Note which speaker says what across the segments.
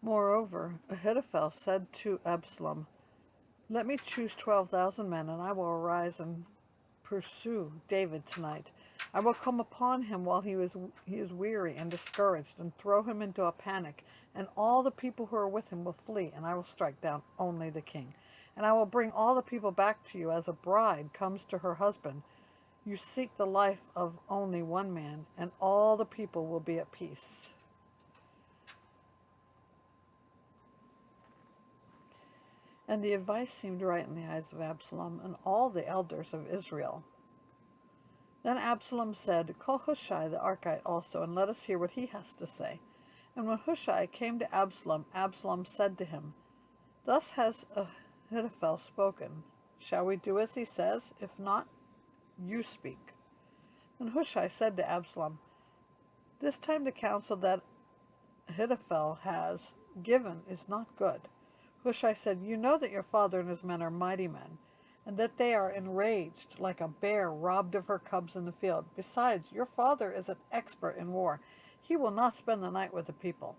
Speaker 1: Moreover, Ahithophel said to Absalom, "Let me choose 12,000 men, and I will arise and pursue David tonight. I will come upon him while he is weary and discouraged, and throw him into a panic, and all the people who are with him will flee, and I will strike down only the king. And I will bring all the people back to you as a bride comes to her husband. You seek the life of only one man, and all the people will be at peace." And the advice seemed right in the eyes of Absalom and all the elders of Israel. Then Absalom said, "Call Hushai the Archite also, and let us hear what he has to say." And when Hushai came to Absalom, Absalom said to him, "Thus has Ahithophel spoken. Shall we do as he says? If not, you speak." Then Hushai said to Absalom, "This time the counsel that Ahithophel has given is not good." Hushai said, "You know that your father and his men are mighty men, and that they are enraged like a bear robbed of her cubs in the field. Besides, your father is an expert in war. He will not spend the night with the people.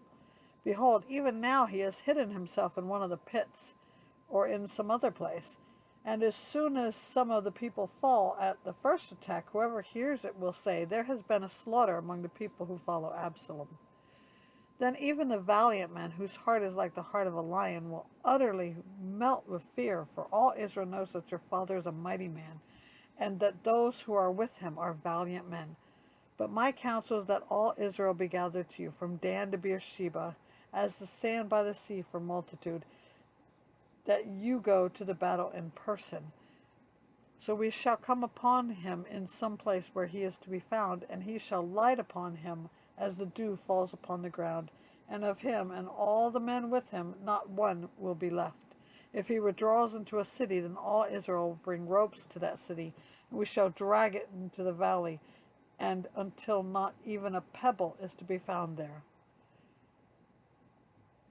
Speaker 1: Behold, even now he has hidden himself in one of the pits, or in some other place. And as soon as some of the people fall at the first attack, whoever hears it will say, 'There has been a slaughter among the people who follow Absalom.' Then even the valiant man, whose heart is like the heart of a lion, will utterly melt with fear, for all Israel knows that your father is a mighty man, and that those who are with him are valiant men. But my counsel is that all Israel be gathered to you, from Dan to Beersheba, as the sand by the sea for multitude, that you go to the battle in person. So we shall come upon him in some place where he is to be found, and he shall light upon him as the dew falls upon the ground, and of him and all the men with him not one will be left. If he withdraws into a city, then all Israel will bring ropes to that city, and we shall drag it into the valley, and until not even a pebble is to be found there."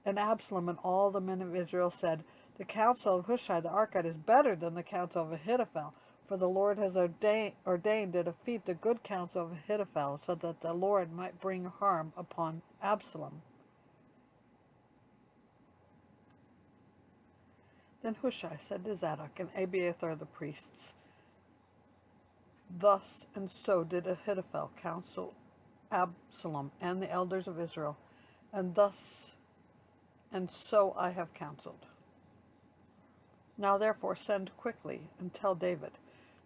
Speaker 1: And Absalom and all the men of Israel said, "The counsel of Hushai the Archite is better than the counsel of Ahithophel, for the Lord has ordained to defeat the good counsel of Ahithophel, so that the Lord might bring harm upon Absalom." Then Hushai said to Zadok and Abiathar the priests, "Thus and so did Ahithophel counsel Absalom and the elders of Israel, and thus and so I have counseled. Now therefore send quickly and tell David,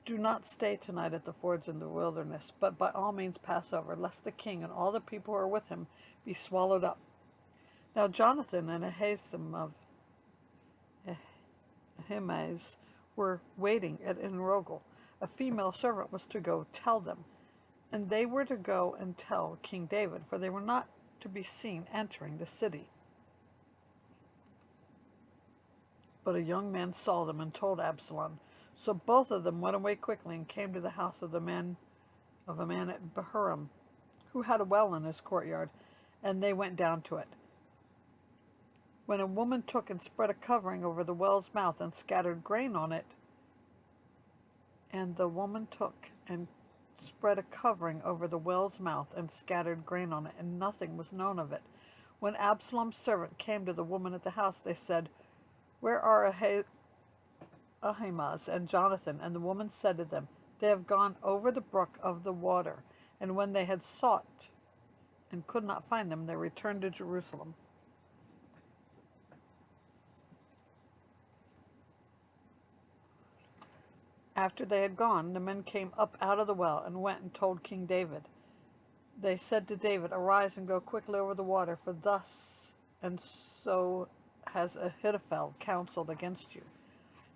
Speaker 1: 'Do not stay tonight at the fords in the wilderness, but by all means pass over, lest the king and all the people who are with him be swallowed up.'" Now Jonathan and Ahazim of Ahimaaz were waiting at Enrogel. A female servant was to go tell them, and they were to go and tell King David, for they were not to be seen entering the city. But a young man saw them and told Absalom. So both of them went away quickly and came to the house of a man at Bahurim, who had a well in his courtyard, and they went down to it. When a woman took and spread a covering over the well's mouth and scattered grain on it, and the woman took and spread a covering over the well's mouth and scattered grain on it, and nothing was known of it. When Absalom's servant came to the woman at the house, they said, "Where are Ahimaaz and Jonathan?" And the woman said to them, "They have gone over the brook of the water." And when they had sought and could not find them, they returned to Jerusalem. After they had gone, the men came up out of the well and went and told King David. They said to David, "Arise and go quickly over the water, for thus and so has Ahithophel counseled against you."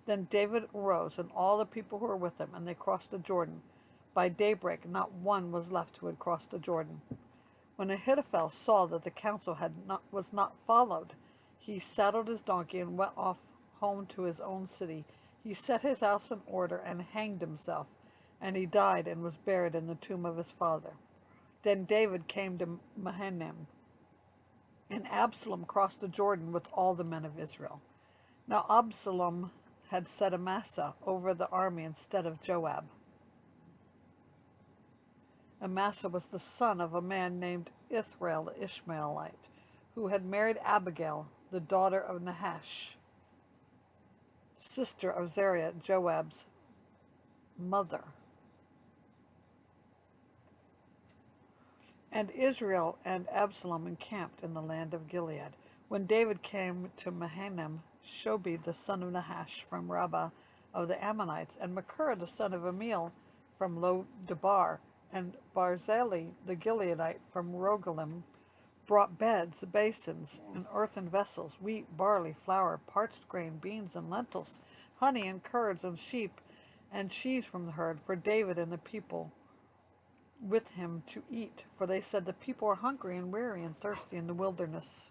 Speaker 1: Then David arose, and all the people who were with him, and they crossed the Jordan. By daybreak not one was left who had crossed the Jordan. When Ahithophel saw that the counsel was not followed, he saddled his donkey and went off home to his own city. He set his house in order and hanged himself, and he died and was buried in the tomb of his father. Then David came to Mahanaim, and Absalom crossed the Jordan with all the men of Israel. Now Absalom had set Amasa over the army instead of Joab. Amasa was the son of a man named Ithrael the Ishmaelite, who had married Abigail, the daughter of Nahash, sister of Zeruiah, Joab's mother. And Israel and Absalom encamped in the land of Gilead. When David came to Mahanaim, Shobi the son of Nahash from Rabbah of the Ammonites, and Machir the son of Amiel from Lo-debar, and Barzillai the Gileadite from Rogelim, brought beds, basins, and earthen vessels, wheat, barley, flour, parched grain, beans, and lentils, honey and curds, and sheep and sheaves from the herd, for David and the people with him to eat. For they said, the people are hungry and weary and thirsty in the wilderness.